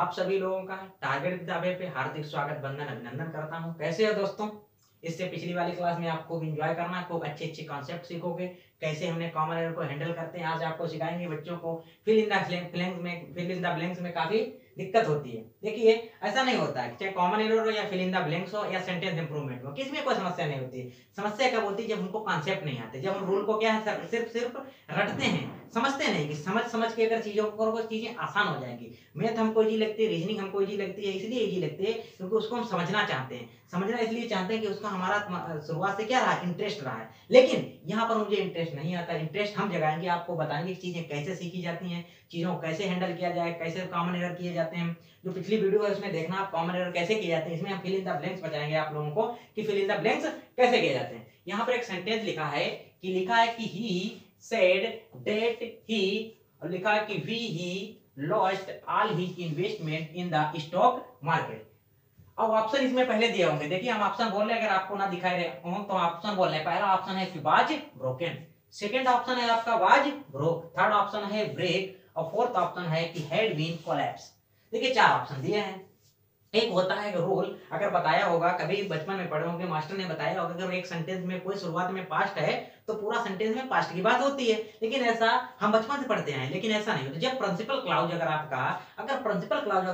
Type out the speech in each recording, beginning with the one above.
आप सभी लोगों का टारगेट किताबे पे हार्दिक स्वागत, वंदन, अभिनंदन करता हूं। कैसे हो दोस्तों? इससे पिछली वाली क्लास में आपको एंजॉय करना, खूब अच्छे अच्छे कॉन्सेप्ट सीखोगे, कैसे हमने कॉमन एरर को हैंडल करते हैं। आज आपको सिखाएंगे बच्चों को फिल इन द ब्लैंक्स में काफी दिक्कत होती है। देखिए, ऐसा नहीं होता है, चाहे कॉमन एरर हो या फिल इन द ब्लैंक्स हो या सेंटेंस इंप्रूवमेंट हो, किसी में कोई समस्या नहीं होती है। समस्या कब होती है? जब हमको कॉन्सेप्ट नहीं आते, जब हम रूल को क्या है सिर्फ रटते हैं, समझते नहीं कि समझ समझ के अगर चीजों को करोगे चीजें आसान हो जाएंगी। मैथ हमको इजी लगती है, रीजनिंग हमको इजी लगती है, इसलिए इजी लगती है क्योंकि उसको हम समझना चाहते हैं। समझना इसलिए चाहते हैं कि उसका हमारा शुरुआत से क्या रहा, इंटरेस्ट रहा है। लेकिन यहाँ पर मुझे इंटरेस्ट नहीं आता। इंटरेस्ट हम जगाएंगे, आपको बताएंगे कि चीजें कैसे सीखी जाती हैं, चीजों को कैसे हैंडल किया जाए, कैसे कॉमन एरर किए जाते हैं। जो पिछली वीडियो है उसमें देखना आप कॉमन एरर कैसे किए जाते हैं। इसमें हम फिल इन द ब्लैंक्स बताएंगे आप लोगों को कि फिल इन द ब्लैंक्स कैसे किए जाते हैं। यहाँ पर एक सेंटेंस लिखा है कि ही सेड दैट ही, और लिखा है कि ही lost all his investment in the stock market. अब ऑप्शन इसमें पहले दिए होंगे, देखिए हम ऑप्शन बोल रहे हैं, अगर आपको ना दिखाई दे तो ऑप्शन बोल रहे हैं। पहला ऑप्शन है वाज ब्रोकन, सेकंड ऑप्शन है आपका वाज ब्रोक, थर्ड ऑप्शन है ब्रेक, और फोर्थ ऑप्शन है कि हैड बीन कोलैप्स। देखिए, चार ऑप्शन दिए हैं। एक होता है रूल, अगर बताया होगा, कभी बचपन में पढ़े होंगे, मास्टर ने बताया होगा, अगर एक सेंटेंस में कोई शुरुआत में पास्ट है तो पूरा सेंटेंस में पास्ट की बात होती है। लेकिन ऐसा हम बचपन से पढ़ते हैं, लेकिन ऐसा नहीं होता। जब प्रिंसिपल क्लाउज अगर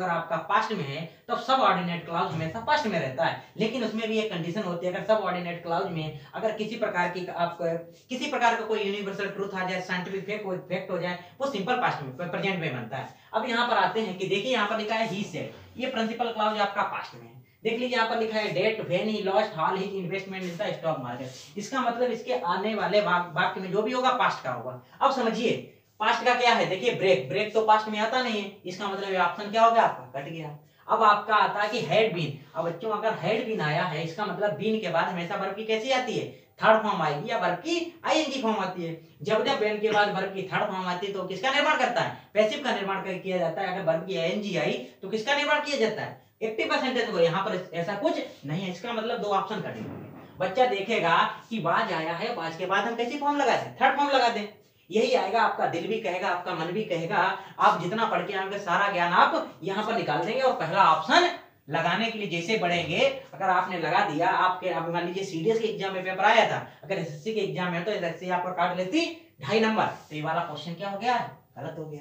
आपका पास्ट में है तो सब ऑर्डिनेट क्लाउज हमेशा पास्ट में रहता है। लेकिन उसमें भी एक कंडीशन होती है, अगर सब ऑर्डिनेट क्लाउज में अगर किसी प्रकार का कोई यूनिवर्सल ट्रूथ आ जाए, साइंटिफिक फैक्ट हो जाए, वो सिंपल पास्ट में प्रेजेंट में बनता है। अब यहाँ पर आते हैं कि देखिए, यहाँ पर लिखा है ही सेड, ये प्रिंसिपल क्लाउज आपका पास्ट में है। देख लीजिए, यहाँ पर लिखा है that when he lost all his investment in the stock market. इसका मतलब इसके आने वाले वाक्य में जो भी होगा पास्ट का होगा। अब समझिए पास्ट का क्या है। देखिए, ब्रेक तो पास्ट में आता नहीं है, इसका मतलब ऑप्शन क्या हो गया, आपका कट गया। अब आपका आता है कि हैड बीन। अब बच्चों, अगर हैड बीन आया है, इसका मतलब बीन के बाद हमेशा वर्ब की कैसी आती है, थर्ड फॉर्म आएगी, या वर्ब की आईएनजी फॉर्म आती है। जब बीन के बाद वर्ब की थर्ड फॉर्म आती है तो किसका निर्माण करता है, पैसिव का निर्माण किया जाता है। अगर वर्ब की आईएनजी आई तो किसका निर्माण किया जाता है, एक्टिव का सेंटेंस को। यहाँ पर ऐसा कुछ नहीं है, इसका मतलब दो ऑप्शन कटे होंगे। बच्चा देखेगा कि वाज आया है, वाज के बाद हम कैसी फॉर्म लगा दें, थर्ड फॉर्म लगा दें। यही आएगा, आपका दिल भी कहेगा, आपका मन भी कहेगा। आप जितना पढ़ के आएंगे सारा ज्ञान आप यहाँ पर निकाल देंगे, और पहला ऑप्शन लगाने के लिए जैसे बढ़ेंगे, अगर आपने लगा दिया, आपके अब मान लीजिए सीडीएस के एग्जाम में पेपर आया था, अगर एसएससी के एग्जाम में तो एसएससी आपका काट लेती 2.5 नंबर, तो ये वाला क्वेश्चन क्या हो गया, गलत हो गया।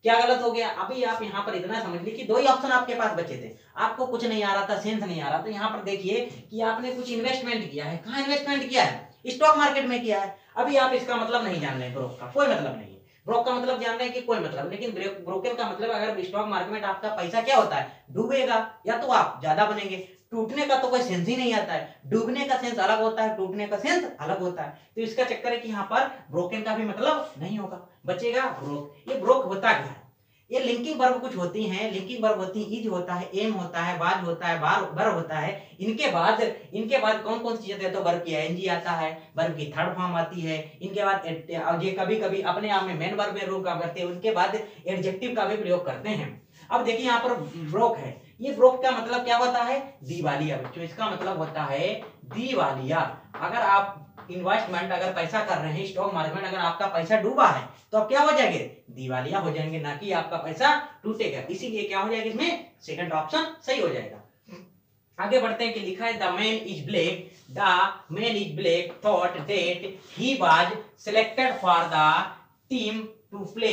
क्या गलत हो गया? अभी आप यहाँ पर इतना समझ लीजिए कि दो ही ऑप्शन आपके पास बचे थे, आपको कुछ नहीं आ रहा था, सेंस नहीं आ रहा था। यहाँ पर देखिए कि आपने कुछ इन्वेस्टमेंट किया है, कहाँ इन्वेस्टमेंट किया है, स्टॉक मार्केट में किया है। अभी आप इसका मतलब नहीं जान रहे, ब्रोक का कोई मतलब नहीं है, ब्रोक का मतलब जान रहे हैं कि कोई मतलब, लेकिन ब्रोकन का मतलब अगर स्टॉक मार्केट में आपका पैसा क्या होता है, डूबेगा, या तो आप ज्यादा बनेंगे। टूटने का तो कोई सेंस ही नहीं आता है, डूबने का सेंस अलग होता है, टूटने का सेंस अलग होता है। तो इसका चक्कर है कि यहाँ पर ब्रोकन का भी मतलब नहीं होगा, बचेगा ब्रोक। ये ब्रोक होता क्या है, ये लिंकिंग वर्ब कुछ होती हैं, लिंकिंग वर्ब होती है, इज होता है, एम होता है, वाज होता है, वर होता है। इनके बाद कौन कौन सी चीजें, तो वर्ब की एनजी आता है, वर्ब की थर्ड फॉर्म आती है। इनके बाद ये कभी कभी अपने आप में मेन वर्ब में रूप काम करते हैं, उनके बाद एडजेक्टिव का भी प्रयोग करते हैं। अब देखिए, यहाँ पर ब्रोक है, ये ब्रोक का मतलब क्या होता है, दिवालिया। बच्चों, इसका मतलब होता है दिवालिया। अगर आप इन्वेस्टमेंट, अगर पैसा कर रहे हैं स्टॉक मार्केट में, अगर आपका पैसा डूबा है तो आप क्या हो जाएंगे, दिवालिया हो जाएंगे, ना कि आपका पैसा टूटेगा। इसीलिए क्या हो जाएगा, इसमें सेकंड ऑप्शन सही हो जाएगा। आगे बढ़ते हैं कि लिखा है the man is black thought that he was selected for the team to play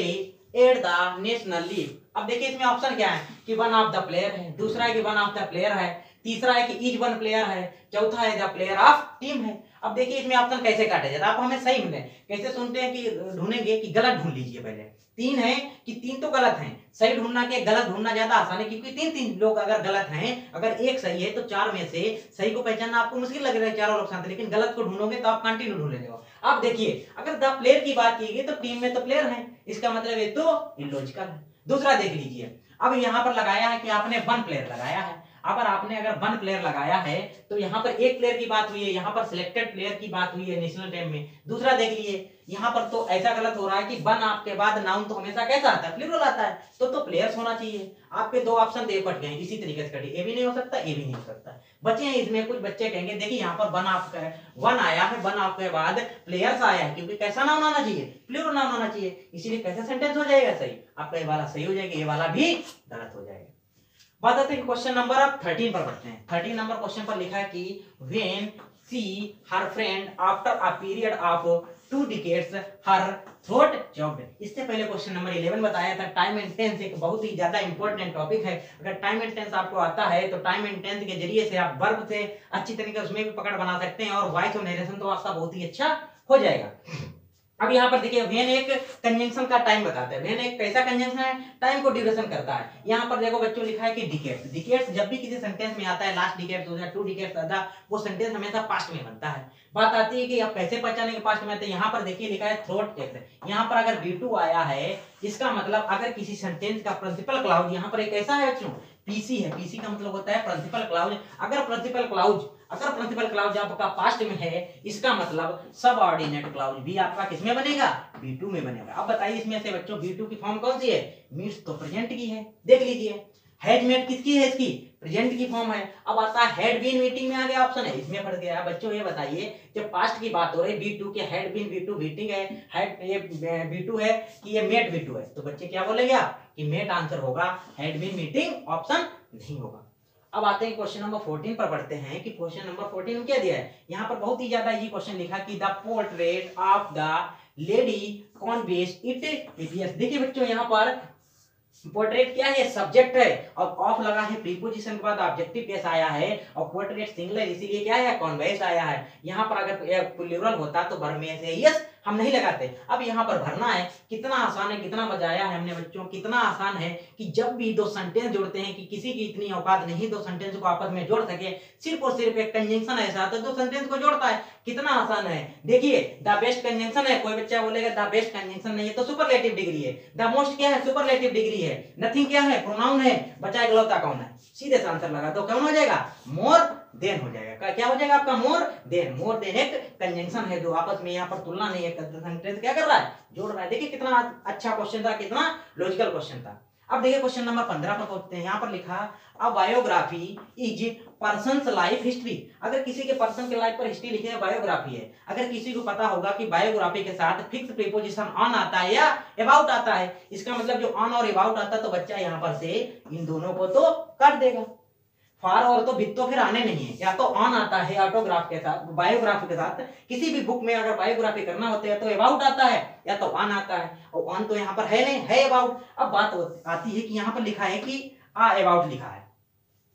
at the national league. अब देखिए, इसमें ऑप्शन क्या है कि वन ऑफ द प्लेयर है, दूसरा है कि वन ऑफ द प्लेयर है, तीसरा है कि इज वन प्लेयर है, चौथा है द प्लेयर ऑफ टीम है। अब देखिए, इसमें ऑप्शन कैसे काटे जाते हैं, आप हमें सही मिले कैसे सुनते हैं कि ढूंढेंगे कि गलत ढूंढ लीजिए। पहले तीन है कि तीन तो गलत हैं, सही ढूंढना के गलत ढूंढना ज्यादा आसान है, क्योंकि तीन लोग अगर गलत हैं, अगर एक सही है तो चार में से सही को पहचानना आपको मुश्किल लग रहा है चारों लोग साथ, लेकिन गलत को ढूंढोगे तो आप कंटिन्यू ढूंढ लेते हो। अब देखिए, अगर द प्लेयर की बात की गई तो टीम में तो प्लेयर है, इसका मतलब ये तो इलॉजिकल है। दूसरा देख लीजिए, अब यहाँ पर लगाया है कि आपने वन प्लेयर लगाया है। अगर वन प्लेयर लगाया है तो यहाँ पर एक प्लेयर की बात हुई है, यहाँ पर सिलेक्टेड प्लेयर की बात हुई है नेशनल टीम में। दूसरा देख लीजिए, यहाँ पर तो ऐसा गलत हो रहा है कि वन आपके बाद नाउन तो हमेशा कैसा आता है, प्लूरल आता है, तो प्लेयर्स होना चाहिए। आपके दो ऑप्शन दे कट गए, इसी तरीके से कटे, ए भी नहीं हो सकता, ए भी नहीं हो सकता। बचे हैं इसमें कुछ बच्चे कहेंगे देखिए, यहाँ पर वन आया है, वन आपके बाद प्लेयर्स आया है, क्योंकि कैसा नाउन आना चाहिए, प्लूरल नाउन आना चाहिए, इसीलिए कैसा सेंटेंस हो जाएगा, सही। आपका ये वाला सही हो जाएगा, ये वाला भी गलत हो जाएगा। बात आती है क्वेश्चन नंबर अब 13 पर पढ़ते हैं। 13 नंबर क्वेश्चन पर लिखा है कि when she her friend after a period of 2 decades her throat choked. इससे पहले क्वेश्चन नंबर 11 बताया था। टाइम एंड टेंस एक बहुत ही ज्यादा इंपॉर्टेंट टॉपिक है। अगर टाइम एंड टेंस आपको आता है तो टाइम एंड टेंस के जरिए से आप वर्ब से अच्छी तरीके से उसमें भी पकड़ बना सकते हैं और वॉइस और नरेशन तो आपका बहुत ही अच्छा हो जाएगा। अब यहाँ पर देखिए व्हेन एक कंजंक्शन का टाइम बताता है। व्हेन एक कैसा कंजंक्शन है, टाइम को ड्यूरेशन करता है। यहाँ पर देखो बच्चों लिखा है कि डिकेड्स। डिकेड्स जब भी किसी सेंटेंस में आता है, लास्ट डिकेड्स हो जाए 2 डिकेड्स आता, वो सेंटेंस हमेशा पास्ट में बनता है। बात आती है कि आप कैसे पहचानेंगे पास्ट में। तो यहाँ पर देखिए लिखा है थ्रोट एक्ट। यहाँ पर अगर B2 आया है, इसका मतलब अगर किसी सेंटेंस का प्रिंसिपल क्लाउज यहाँ पर एक ऐसा है बच्चों पीसी है। पीसी का मतलब होता है प्रिंसिपल क्लाउज। अगर प्रिंसिपल क्लाउज आपका पास्ट में है, इसका मतलब सबऑर्डिनेट क्लाउज भी आपका किसमें बनेगा, B2 में बनेगा। अब बताइए इसमें से बच्चों B2 की फॉर्म कौन सी है, मीट्स तो प्रेजेंट की है। देख लीजिए हैज मेट किसकी है, इसकी प्रेजेंट की फॉर्म है। अब आता है हैड बीन मीटिंग में आ गया ऑप्शन है, इसमें फट गया। बच्चों ये बताइए जब पास्ट की बात हो रही B2 के हैड बीन B2 मीटिंग है, हैड ये B2 है कि ये मेट B2 है, तो बच्चे क्या बोलेंगे आप कि मेट आंसर होगा, हैड बीन मीटिंग ऑप्शन नहीं होगा। अब आते हैं क्वेश्चन नंबर 14 पर पढ़ते हैं कि क्वेश्चन नंबर 14 में क्या दिया है। यहाँ पर बहुत ही ज्यादा ये क्वेश्चन लिखा कि the portrait of the lady conveys it पीपीएस। देखिए बच्चों यहाँ पर पोर्ट्रेट क्या है, सब्जेक्ट है और ऑफ लगा है प्रीपोजिशन के बाद ऑब्जेक्टिव केस आया है और पोर्ट्रेट सिंगुलर इसीलिए क्या है कॉन्वेज आया है। यहाँ पर अगर प्लूरल होता तो वर्ब में से यस हम नहीं लगाते। अब यहाँ पर भरना है, कितना आसान है, कितना बजाया है हमने बच्चों, कितना आसान है कि जब भी दो सेंटेंस जोड़ते हैं कि किसी की इतनी औकात नहीं दो सेंटेंस को आपस में जोड़ सके, सिर्फ और सिर्फ एक कंजंक्शन ऐसा तो दो सेंटेंस को जोड़ता है। कितना आसान है देखिए, द बेस्ट कंजंक्शन है, कोई बच्चा बोलेगा द बेस्ट कंजंक्शन नहीं है तो सुपरलेटिव डिग्री है। द मोस्ट क्या है, सुपरलेटिव डिग्री है। नथिंग क्या है, प्रोनाउन है। बचा इकलौता कौन है, सीधे से आंसर लगा तो कौन हो जाएगा, मोर देन हो जाएगा। क्या हो जाएगा आपका, मोर देन। मोर देन एक कंजंक्शन है जो आपस में यहाँ पर तुलना नहीं है, सेंटेंस क्या कर रहा है, जोड़ रहा है। देखिए कितना अच्छा क्वेश्चन था, कितना लॉजिकल क्वेश्चन था। अब देखिए क्वेश्चन नंबर 15 पर पहुंचते हैं। यहाँ पर लिखा अ biography is persons life history. अगर किसी के पर्सन के लाइफ पर हिस्ट्री लिखे है, बायोग्राफी है। अगर किसी को पता होगा कि बायोग्राफी के साथ फिक्स प्रीपोजिशन ऑन आता है या अबाउट आता है, इसका मतलब जो ऑन और अबाउट आता है तो बच्चा यहाँ पर से इन दोनों को तो काट देगा। फॉर और तो विद तो फिर आने नहीं है, या तो ऑन आता है ऑटोग्राफ के साथ, बायोग्राफी के साथ। किसी भी बुक में अगर बायोग्राफी करना होता है तो अबाउट आता है या तो ऑन आता है, और ऑन तो यहाँ पर है नहीं, है अबाउट। अब बात आती है कि यहाँ पर लिखा है कि अबाउट लिखा है,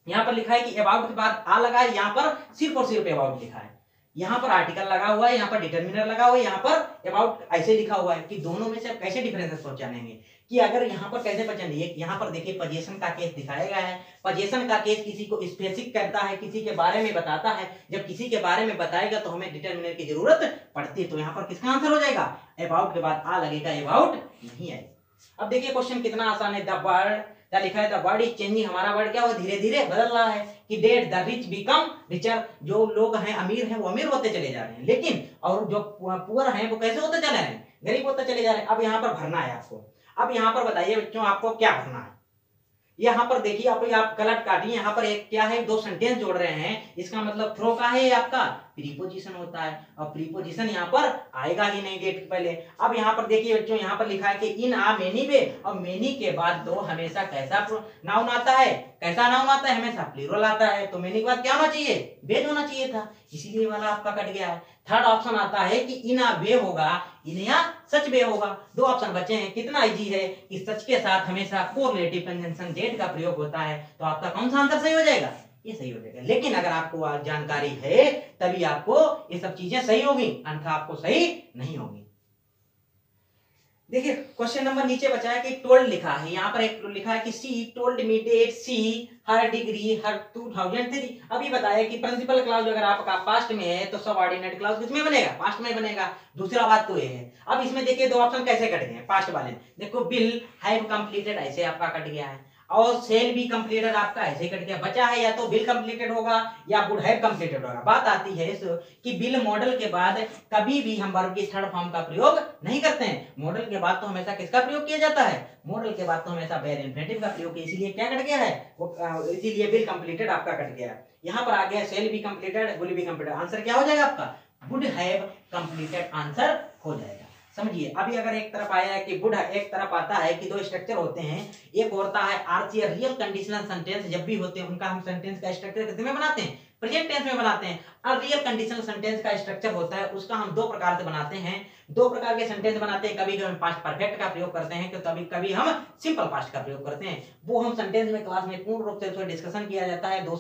यहाँ पर लिखा है कि अबाउट के बाद आ लगा है, यहाँ पर सिर्फ और सिर्फ अबाउट लिखा है। यहाँ पर आर्टिकल लगा हुआ है, यहाँ पर डिटरमिनर लगा हुआ है, यहाँ पर अबाउट ऐसे लिखा हुआ है कि दोनों में से आप कैसे डिफरेंसेस पहचानेंगे कि अगर यहाँ पर कैसे पहचानेंगे। यहाँ पर देखिए पोजीशन का केस दिखाया गया है। पोजीशन का केस किसी को स्पेसिफिक करता है, किसी के बारे में बताता है। जब किसी के बारे में बताएगा तो हमें डिटरमिनर की जरूरत पड़ती है, तो यहाँ पर किसका आंसर हो जाएगा, अबाउट के बाद आ लगेगा, अबाउट नहीं है। अब देखिए क्वेश्चन कितना आसान है। द वर्ड क्या लिखा है, द वर्ड इज चेंजिंग। हमारा वर्ड क्या हो धीरे धीरे बदल रहा है कि that the rich become richer. जो लोग हैं अमीर हैं वो अमीर होते चले जा रहे हैं, लेकिन और जो पुअर हैं वो कैसे होते चले रहे हैं, गरीब होते चले जा रहे हैं। अब यहाँ पर भरना है आपको। अब यहाँ पर बताइए बच्चों आपको क्या भरना है। यहाँ पर देखिए आप गलत काटिए। यहाँ पर एक क्या है, दो सेंटेंस जोड़ रहे हैं, इसका मतलब थ्रो का है आपका प्रीपोजिशन होता है, और प्रीपोजिशन यहाँ पर आएगा ही नहीं डेट के पहले। अब यहाँ पर देखिए बच्चों यहाँ पर लिखा है कि इन आ मेनी वे, और मेनी के बाद दो हमेशा कैसा नाउन आता है, कैसा नाउन आता है, हमेशा प्लूरल आता है। तो मेनी के बाद क्या होना चाहिए, वेज होना चाहिए था, इसीलिए वाला आपका कट गया है। थर्ड ऑप्शन आता है कि इन आ वे होगा, इन या सच वे होगा। दो ऑप्शन बचे हैं। कितना इजी है कि सच के साथ हमेशा कोरिलेटिव कंजंक्शन डेट का प्रयोग होता है, तो आपका कौन सा आंसर सही हो जाएगा, ये सही हो जाएगा। लेकिन अगर आपको जानकारी है तभी आपको ये सब चीजें सही होगी, अन्यथा आपको सही नहीं होगी। देखिए क्वेश्चन नंबर नीचे बचा है कि टोल्ड लिखा है। यहाँ पर एक लिखा है कि she told me that she her degree her 2003। अभी बताया कि प्रिंसिपल क्लाउज अगर आपका पास्ट में है तो सबऑर्डिनेट क्लाउज किसमें बनेगा, पास्ट में बनेगा। दूसरा बात तो ये है। अब इसमें देखिए दो ऑप्शन कैसे कट गए पास्ट वाले, देखो बिल हैव कंप्लीटेड ऐसे आपका कट गया है, और सेल भी कंप्लीटेड आपका ऐसे कट गया। बचा है या तो बिल कंप्लीटेड होगा या वुड हैव कंप्लीटेड होगा। बात आती है कि बिल मॉडल के बाद कभी भी हम वर्ब की थर्ड फॉर्म का प्रयोग नहीं करते हैं। मॉडल के बाद तो हमेशा किसका प्रयोग किया जाता है, मॉडल के बाद तो हमेशा वेर इंफिनिटिव का प्रयोग किया, इसीलिए क्या कट गया है वो, इसीलिए बिल कंप्लीटेड आपका कट गया है। यहाँ पर आ गया सेल भी कंप्लीटेड, विल भी कंप्लीटेड। आंसर क्या हो जाएगा आपका, वुड हैव कंप्लीटेड आंसर हो जाएगा। समझिए अभी अगर एक तरफ आया है कि वुड, एक तरफ आता है कि दो स्ट्रक्चर होते हैं, एक होता है आरसी या रियल कंडीशनल सेंटेंस, जब भी होते हैं उनका हम सेंटेंस का स्ट्रक्चर कितने में बनाते हैं, प्रेजेंट टेंस में बनाते हैं। और रियल कंडीशनल सेंटेंस का स्ट्रक्चर होता है उसका हम दो प्रकार से बनाते हैं, दो प्रकार के सेंटेंस बनाते हैं, कभी हम पास्ट परफेक्ट का प्रयोग करते हैं, कभी कभी हम सिंपल पास्ट का प्रयोग करते हैं। वो हम सेंटेंस में क्लास में पूर्ण रूप से उसमें डिस्कशन किया जाता है, कम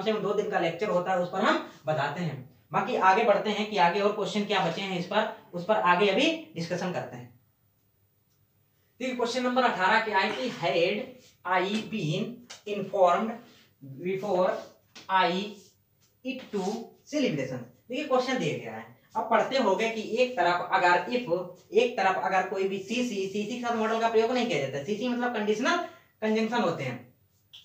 से कम 2 दिन का लेक्चर होता है, उस पर हम बताते हैं। बाकी आगे बढ़ते हैं कि आगे और क्वेश्चन क्या बचे हैं इस पर, उस पर आगे अभी डिस्कशन करते हैं। देखिए क्वेश्चन नंबर 18 क्या है कि had I been informed before I it to celebration. देखिए क्वेश्चन दिया गया है, अब पढ़ते होंगे कि एक तरफ अगर कोई भी सीसी के साथ मॉडल का प्रयोग नहीं किया जाता, सीसी मतलब कंडीशनल कंजंक्शन होते हैं।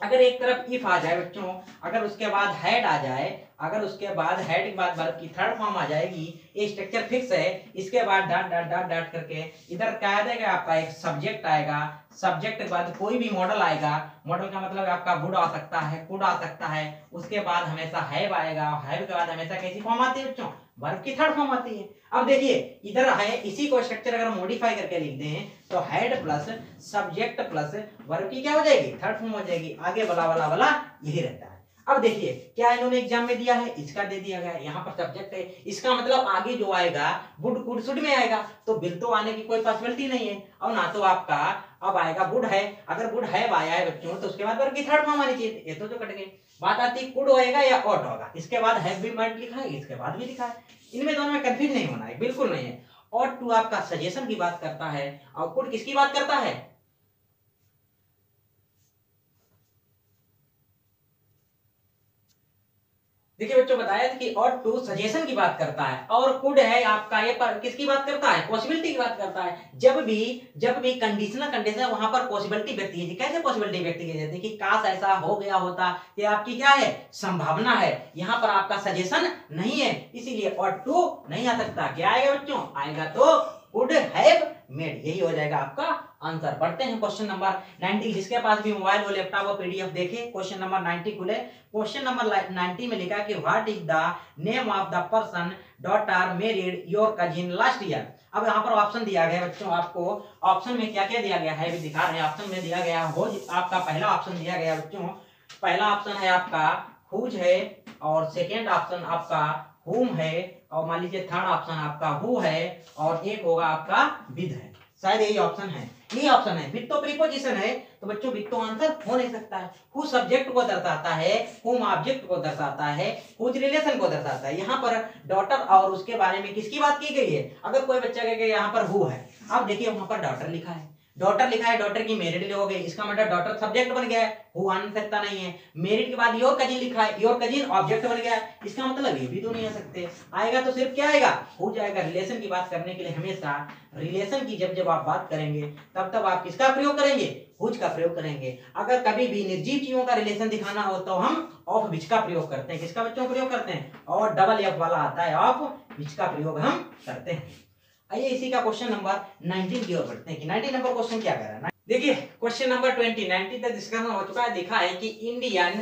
अगर एक तरफ इफ आ जाए बच्चों, अगर उसके बाद हैड आ जाए, अगर उसके बाद हैड के बाद वर्ब की थर्ड फॉर्म आ जाएगी, ये स्ट्रक्चर फिक्स है, इसके बाद डॉट डॉट डॉट डॉट करके इधर क्या आ जाएगा आपका एक सब्जेक्ट आएगा, सब्जेक्ट के बाद कोई भी मॉडल आएगा, मॉडल का मतलब आपका वुड आ सकता है, कुड आ सकता है, उसके बाद हमेशा हैव आएगा, हैव के बाद हमेशा कैसी फॉर्म आती है बच्चों, वर्ब की थर्ड फॉर्म आती है। अब देखिए इधर है, इसी को स्ट्रक्चर अगर मॉडिफाई करके लिख दें तो head plus subject plus verb की क्या हो जाएगी, थर्ड फॉर्म हो जाएगी, आगे वाला यही रहता है। अब देखिए क्या इन्होंने एग्जाम में दिया है, इसका दे दिया गया, यहाँ पर सब्जेक्ट है, इसका मतलब आगे जो आएगा वुड कुड शुड में आएगा, तो बिल तो आने की कोई पॉसिबिलिटी नहीं है, और ना तो आपका अब आएगा वुड है, अगर वुड है आया है बच्चों तो उसके बाद वर्ब की थर्ड फॉर्म आनी चाहिए, ये तो कट गई। बात आती है कुड होएगा या ऑट होगा, इसके बाद हैव भी मर्ड लिखा है, इसके बाद भी लिखा है, इनमें दोनों में कंफ्यूज नहीं होना है, बिल्कुल नहीं है। और टू आपका सजेशन की बात करता है और कुड किसकी बात करता है, देखिए बच्चों बताया था कि और टू सजेशन की बात करता है, और कुड है आपका ये पर किसकी बात करता है, पॉसिबिलिटी की बात करता है। जब भी कंडीशन वहां पर पॉसिबिलिटी व्यक्त की जाती है। कैसे पॉसिबिलिटी व्यक्त की जाती है कि काश ऐसा हो गया होता, ये आपकी क्या है, संभावना है, यहाँ पर आपका सजेशन नहीं है, इसीलिए और टू नहीं आ सकता। क्या आएगा बच्चों, आएगा तो कुड हैव मेड, यही हो जाएगा आपका आंसर। पढ़ते हैं क्वेश्चन नंबर 90, जिसके पास भी मोबाइल हो, लैपटॉप हो, पीडीएफ देखे, क्वेश्चन नंबर 90 खुले। क्वेश्चन नंबर 90 में लिखा कि what is the name of the person daughter married your cousin last year. अब यहाँ पर ऑप्शन दिया गया बच्चों, आपको ऑप्शन में क्या क्या दिया गया है भी दिखा रहे हैं। ऑप्शन में दिया गया हो, आपका पहला ऑप्शन दिया गया बच्चों, पहला ऑप्शन है आपका हुज है, और सेकेंड ऑप्शन आपका हुम है, और मान लीजिए थर्ड ऑप्शन आपका हु है, और एक होगा आपका विद है, शायद यही ऑप्शन है, यही ऑप्शन है। विद तो प्रीपोजिशन है, तो बच्चों विद तो आंसर हो नहीं सकता है। हु सब्जेक्ट को दर्शाता है, हुम ऑब्जेक्ट को दर्शाता है, हुज रिलेशन को दर्शाता है। यहाँ पर डॉटर और उसके बारे में किसकी बात की गई है, अगर कोई बच्चा कहेगा यहाँ पर हु है, अब देखिए वहां पर डॉटर लिखा है, डॉटर की मैरिड हो गई, इसका मतलब डॉटर सब्जेक्ट बन गया है, हु आ सकता नहीं है। मैरिड के बाद योर कजिन लिखा है, योर कजिन ऑब्जेक्ट बन गया, इसका मतलब ये भी तो नहीं आ सकते। आएगा तो सिर्फ क्या आएगा, हो जाएगा। रिलेशन की बात करने के लिए हमेशा रिलेशन की जब आप बात करेंगे तब आप किसका प्रयोग करेंगे, हुज का प्रयोग करेंगे। अगर कभी भी निर्जीव चीजों का रिलेशन दिखाना हो तो हम ऑफ विच का प्रयोग करते हैं। किसका बच्चों प्रयोग करते हैं, और डबल एफ वाला आता है, ऑफ विच का प्रयोग हम करते हैं। आइए इसी का क्वेश्चन नंबर 19 की ओर बढ़ते हैं कि 19 नंबर क्वेश्चन क्या कह रहा है। देखिए क्वेश्चन नंबर 20, 90 तक डिस्कशन हो चुका है। देखा है कि Indian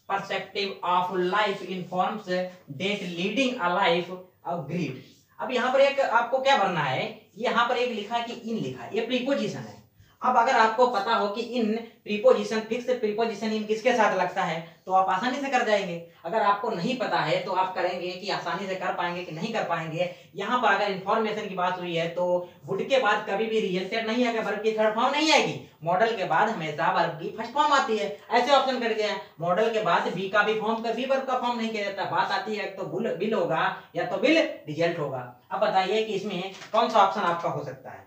perspective of life informs that leading a life of greed. अब यहाँ पर एक आपको क्या भरना है, यहाँ पर एक लिखा है कि इन लिखा है, ये प्रीपोजिशन है। अब अगर आपको पता हो कि इन प्रीपोजिशन, फिक्स प्रीपोजिशन इन किसके साथ लगता है तो आप आसानी से कर जाएंगे। अगर आपको नहीं पता है तो आप करेंगे कि आसानी से कर पाएंगे कि नहीं कर पाएंगे। यहाँ पर अगर इंफॉर्मेशन की बात हुई है तो वुड के बाद कभी भी रियल सेट नहीं आएगा, वर्ब की थर्ड फॉर्म नहीं आएगी, मॉडल के बाद हमेशा वर्ब की फर्स्ट फॉर्म आती है। ऐसे ऑप्शन कर दिया है, मॉडल के बाद बी का भी फॉर्म, कभी वर्ब का फॉर्म नहीं किया जाता। बात आती है तो बिल होगा या तो बिल रिजल्ट होगा। अब बताइए कि इसमें कौन सा ऑप्शन आपका हो सकता है,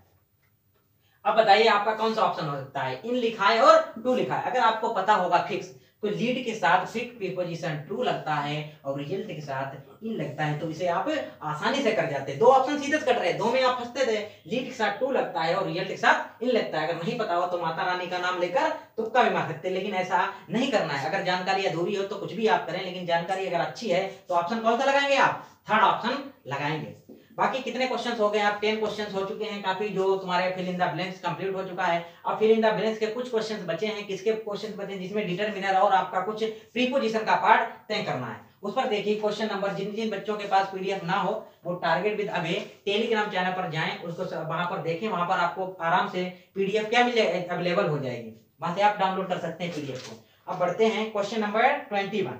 अब बताइए आपका कौन सा ऑप्शन हो सकता है। इन लिखा है और टू लिखा है। अगर आपको पता होगा फिक्स तो लीड के साथ फिक्स प्रीपोजिशन टू लगता है और रिजल्ट के साथ इन लगता है, तो इसे आप आसानी से कर जाते हैं। दो ऑप्शन सीधे कट रहे, दो में आप फंसते थे। लीड के साथ टू लगता है और रिजल्ट के साथ इन लगता है। अगर नहीं पता हो तो माता रानी का नाम लेकर तुक्का भी मार सकते, लेकिन ऐसा नहीं करना है। अगर जानकारी अधूरी हो तो कुछ भी आप करें, लेकिन जानकारी अगर अच्छी है तो ऑप्शन कौन सा लगाएंगे आप, थर्ड ऑप्शन लगाएंगे। बाकी कितने क्वेश्चंस हो गए, आप 10 क्वेश्चंस हो चुके हैं काफी, जो तुम्हारे fill in the blanks complete हो चुका है। अब फिल इन द ब्लैंक्स के कुछ क्वेश्चंस बचे हैं। किसके क्वेश्चंस बचे हैं, जिसमें डिटरमिनर और आपका कुछ प्रीपोजिशन का पार्ट तय करना है। उस पर देखिए क्वेश्चन नंबर। जिन जिन बच्चों के पास पीडीएफ ना हो वो target with Abhay Telegram channel पर जाएं, उसको वहां पर देखें, वहां पर आपको आराम से पीडीएफ क्या मिले अवेलेबल हो जाएगी, वहां से आप डाउनलोड कर सकते हैं पीडीएफ को। अब बढ़ते हैं क्वेश्चन नंबर 21।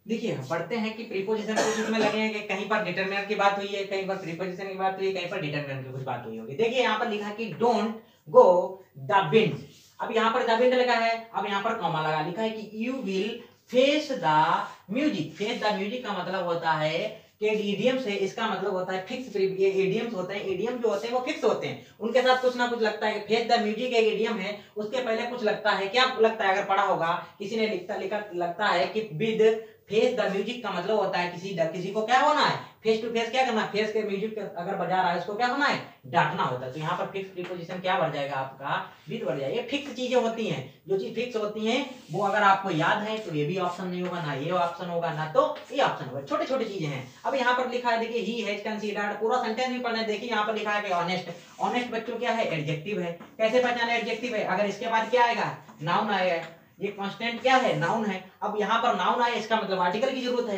देखिए पढ़ते हैं कि प्रीपोजिशन कुछ इसमें लगे हैं कि कहीं पर डिटरमिनर की बात हुई है, कहीं पर प्रीपोजिशन की बात हुई है, कहीं पर डिटरमिनर की कुछ बात हुई होगी। देखिए यहाँ पर लिखा कि डोंट गो द विंड। अब यहाँ पर द विंड लगा है, अब यहाँ पर कॉमा लगा, लिखा है कि you will face the music. Face the music का मतलब होता है कि इडियम से इसका मतलब होता है फिक्स। ये इडियम्स होते हैं, इडियम जो होते हैं वो फिक्स होते हैं, उनके साथ कुछ ना कुछ लगता है। फेस द म्यूजिक एक इडियम है, उसके पहले कुछ लगता है। क्या लगता है? अगर पढ़ा होगा किसी ने लिखा लगता है कि विद फेस द म्यूजिक का मतलब होता है किसी को क्या होना है, फेस टू फेस क्या करना, फेस के म्यूजिक अगर बजा रहा है उसको क्या होना है, डांटना होता है। तो यहाँ पर फिक्स प्रीपोजिशन क्या बढ़ जाएगा आपका, विद बढ़ जाएगा। ये फिक्स चीजें होती हैं, जो चीज फिक्स होती हैं वो अगर आपको याद है तो ये भी ऑप्शन नहीं होगा, ना ये ऑप्शन होगा, ना तो ये ऑप्शन होगा। छोटे छोटे चीजें हैं। अब यहाँ पर लिखा है देखिए ही हैज कंसीडर्ड, पूरा सेंटेंस भी पढ़ना है। देखिए यहाँ पर लिखा है कि ऑनेस्ट। ऑनेस्ट बच्चों क्या है, एडजेक्टिव है। कैसे पहचाने एडजेक्टिव है? अगर इसके बाद क्या आएगा, नाउन आएगा। ये कांस्टेंट क्या है, नाउन है। अब यहाँ पर नाउन आया, इसका मतलब आर्टिकल की जरूरत है।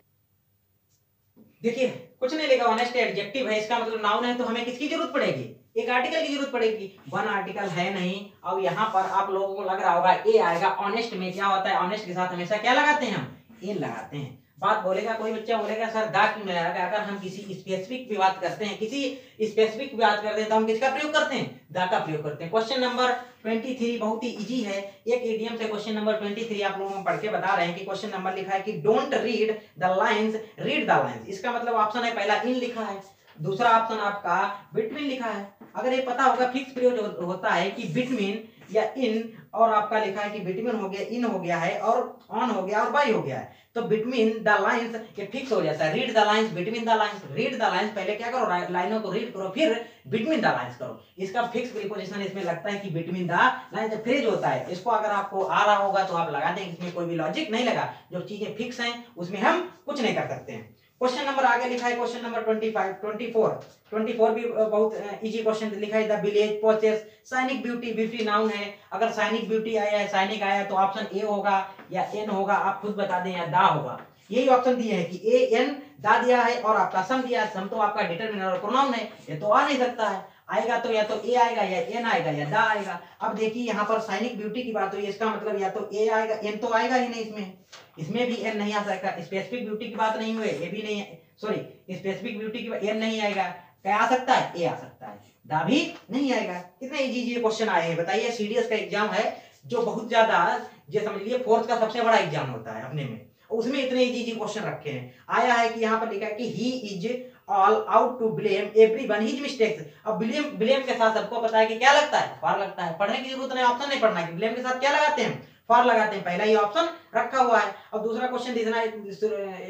देखिए कुछ नहीं लिखा, ऑनेस्ट एडजेक्टिव है, इसका मतलब नाउन है, तो हमें किसकी जरूरत पड़ेगी, एक आर्टिकल की जरूरत पड़ेगी। वन आर्टिकल है नहीं। अब यहाँ पर आप लोगों को लग रहा होगा ए आएगा। ऑनेस्ट में क्या होता है, ऑनेस्ट के साथ हमेशा क्या लगाते हैं, हम ए लगाते हैं। बात बोलेगा कोई बच्चा बोलेगा सर दा क्यों नहीं लगाया? अगर हम किसी स्पेसिफिक की बात करते हैं, किसी स्पेसिफिक की बात करते हैं तो हम किसका प्रयोग करते हैं, दा का प्रयोग करते हैं। क्वेश्चन नंबर 23 बहुत ही इजी है। एक इडियम से क्वेश्चन नंबर 23 आप लोगों को पढ़ के बता रहे हैं कि क्वेश्चन नंबर लिखा है कि don't read the lines, read the lines. इसका मतलब ऑप्शन है पहला इन लिखा है, दूसरा ऑप्शन आपका बिटवीन लिखा है। अगर ये पता होगा फिक्स प्रयोग होता है कि बिटवीन या इन, और आपका लिखा है कि बिटवीन हो गया, इन हो गया है, और ऑन हो गया और बाय हो गया है, तो बिटवीन द लाइंस ये फिक्स हो जाता है। Read the lines, between the lines. Read the lines पहले क्या करो, लाइनों को रीड करो, फिर बिटवीन द लाइंस करो। इसका फिक्स प्रीपोजिशन इसमें लगता है कि बिटवीन द लाइंस फ्रेज होता है। इसको अगर आपको आ रहा होगा तो आप लगा दें, इसमें कोई भी लॉजिक नहीं लगा। जो चीजें फिक्स हैं उसमें हम कुछ नहीं कर सकते हैं। क्वेश्चन नंबर आगे लिखा है क्वेश्चन नंबर 24 भी बहुत इजी क्वेश्चन लिखा है। The village possess scenic beauty. Beauty noun है, अगर साइनिक ब्यूटी आया है, साइनिक आया तो ऑप्शन ए होगा या एन होगा, आप खुद बता दें, या दा होगा। यही ऑप्शन दिए है कि ए एन दा दिया है, और आपका सम दिया है। सम तो आपका डिटरमिनर और प्रोनाउन है, ये तो आ नहीं सकता है। आएगा तो या तो ए आएगा, या एन आएगा, या दा आएगा। अब देखिए यहाँ पर साइनिक ब्यूटी की बात हुई, इसका मतलब या तो ए आएगा, एन तो आएगा ही नहीं, इसमें भी एन नहीं आ सकता। स्पेसिफिक ब्यूटी की बात नहीं हुई, ये भी नहीं, सॉरी स्पेसिफिक ब्यूटी की एन नहीं आएगा। क्या आ सकता है, ए आ सकता है, दा भी नहीं आएगा। कितने इजी इजी क्वेश्चन आए हैं बताइए। सीडीएस का एग्जाम है जो बहुत ज्यादा, ये समझ लीजिए फोर्थ का सबसे बड़ा एग्जाम होता है अपने में, उसमें इतने इजी इजी क्वेश्चन रखे हैं। आया है कि यहाँ पर लिखा है कि he is all out to blame everyone his mistakes. अब ब्लेम के साथ सबको पता है कि क्या लगता है, फॉर लगता है। पढ़ने की जरूरत नहीं, ऑप्शन नहीं पढ़ना कि ब्लेम के साथ क्या लगाते हैं, फॉर लगाते हैं। पहला ही ऑप्शन रखा हुआ है। अब दूसरा क्वेश्चन देखना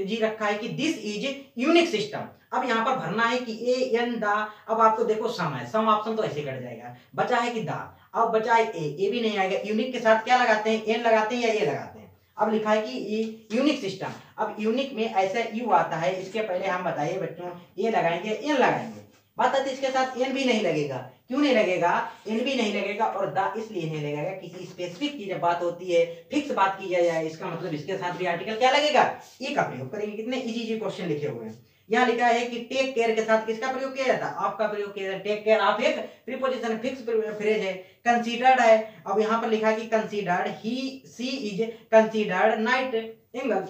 जी रखा है कि दिस इज यूनिक सिस्टम। अब यहाँ पर भरना है कि ए एन दा। अब आपको देखो सम है, सम ऑप्शन तो ऐसे कट जाएगा। बचा है कि दा, अब बचा है ए भी नहीं आएगा। यूनिक के साथ क्या लगाते हैं, एन लगाते हैं या ए लगाते हैं। अब लिखा है कि यूनिक सिस्टम। अब यूनिक में ऐसे यू आता है, इसके पहले हम बताइए बच्चों, ए लगाएंगे, एन लगाएंगे। बात आती है इसके साथ एन भी नहीं लगेगा। क्यों नहीं लगेगा, एन भी नहीं लगेगा, और दा इसलिए नहीं लगेगा, किसी स्पेसिफिक की जब बात होती है, फिक्स बात की जाए, इसका मतलब इसके साथ भी आर्टिकल क्या लगेगा, ई का प्रयोग करेंगे। कितने इजी इजी क्वेश्चन लिखे हुए हैं। यहाँ लिखा है कि टेक केयर के साथ किसका प्रयोग किया जाता है, आपका प्रयोग किया जाता है। टेक केयर आप एक प्रीपोजिशन फिक्स फ्रेज है। कंसीडर्ड है, अब यहाँ पर लिखा है कि considered he see is considered night angle.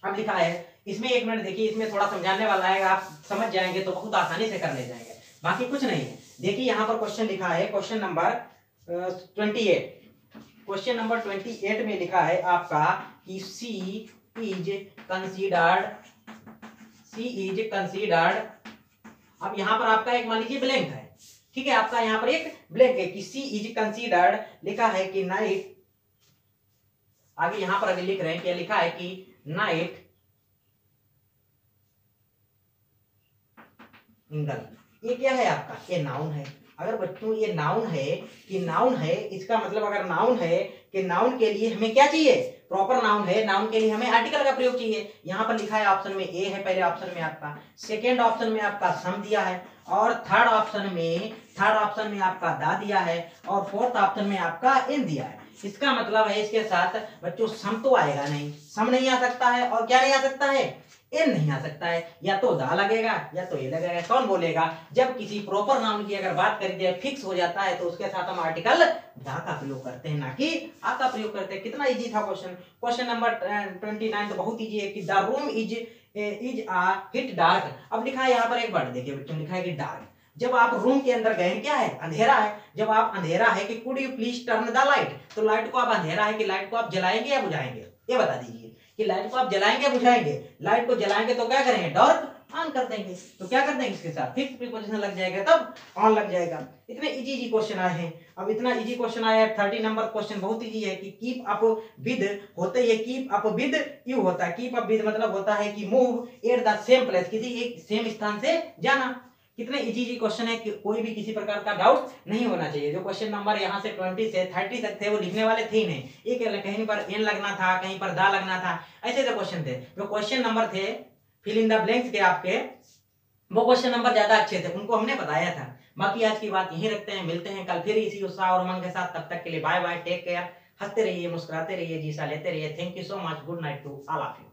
अब लिखा है इसमें, एक मिनट देखिए, इसमें थोड़ा समझाने वाला है, आप समझ जाएंगे तो बहुत आसानी से कर ले जाएंगे, बाकी कुछ नहीं है। देखिए यहाँ पर क्वेश्चन लिखा है, क्वेश्चन नंबर 28। क्वेश्चन नंबर 28 में लिखा है आपका कि सी इज कंसीडर्ड। अब यहाँ पर आपका एक मान लीजिए ब्लैंक है, ठीक है, आपका यहाँ पर एक ब्लैंक है कि सी इज कंसीडर्ड। लिखा है कि नाइट, आगे यहाँ पर अभी लिख रहे हैं, क्या लिखा है कि नाइट एंगल। ये क्या है आपका, ये नाउन है। अगर बच्चों ये नाउन है कि नाउन है, इसका मतलब अगर नाउन है कि नाउन के लिए हमें क्या चाहिए, प्रॉपर नाउन है, नाउन के लिए हमें आर्टिकल का प्रयोग चाहिए। यहाँ पर लिखा है ऑप्शन में ए है, पहले ऑप्शन में आपका, सेकेंड ऑप्शन में आपका सम दिया है, और थर्ड ऑप्शन में आपका दा दिया है, और फोर्थ ऑप्शन में आपका इन दिया है। इसका मतलब है इसके साथ बच्चों सम तो आएगा नहीं, सम नहीं आ सकता है, और क्या नहीं आ सकता है, इन नहीं आ सकता है। या तो दा लगेगा या तो ये लगेगा। कौन बोलेगा, जब किसी प्रॉपर नाउन की अगर बात करी जाए, फिक्स हो जाता है, तो उसके साथ हम आर्टिकल दा का प्रयोग करते हैं, ना कि आ का प्रयोग करते हैं। कितना इजी था क्वेश्चन। क्वेश्चन नंबर 29 तो बहुत इजी है कि the room is a bit dark. अब लिखा है यहाँ पर एक वर्ड देखिए बच्चों, लिखा है कि डार्क। जब आप रूम के अंदर गए, क्या है, अंधेरा है। जब आप अंधेरा है कि could you please turn the light, तो लाइट को आप, अंधेरा है कि लाइट को आप जलाएंगे या बुझाएंगे, ये बता दीजिए कि लाइट को आप जलाएंगे या बुझाएंगे। लाइट को जलाएंगे तो क्या करेंगे, डॉर्क ऑन कर देंगे, तो क्या कर देंगे, इसके साथ फिक्स प्रीपोजिशन लग जाएगा, तब ऑन लग जाएगा। इतने इजी क्वेश्चन आए हैं। अब इतना इजी क्वेश्चन आया है, 30 नंबर क्वेश्चन बहुत इजी है कि कीप अप विद होते ही कीप अप विद यू होता है। कीप अप विद मतलब होता है कि move at the same place, किसी एक सेम स्थान से जाना। कितने इजी क्वेश्चन है कि कोई भी किसी प्रकार का डाउट नहीं होना चाहिए। जो क्वेश्चन नंबर यहाँ से 20 से 30 तक थे वो लिखने वाले थे ही नहीं, एक कहीं पर एन लगना था, कहीं पर दा लगना था, ऐसे जो क्वेश्चन थे। जो क्वेश्चन नंबर थे फिल इन द ब्लैंक्स के आपके, वो क्वेश्चन नंबर ज्यादा अच्छे थे, उनको हमने बताया था। बाकी आज की बात यही रखते हैं, मिलते हैं कल फिर इसी उत्साह और मन के साथ। तब तक के लिए बाय बाय, टेक केयर, हंसते रहिए, मुस्कुराते रहिए, जीसा लेते रहिए। Thank you so much, good night to all of you.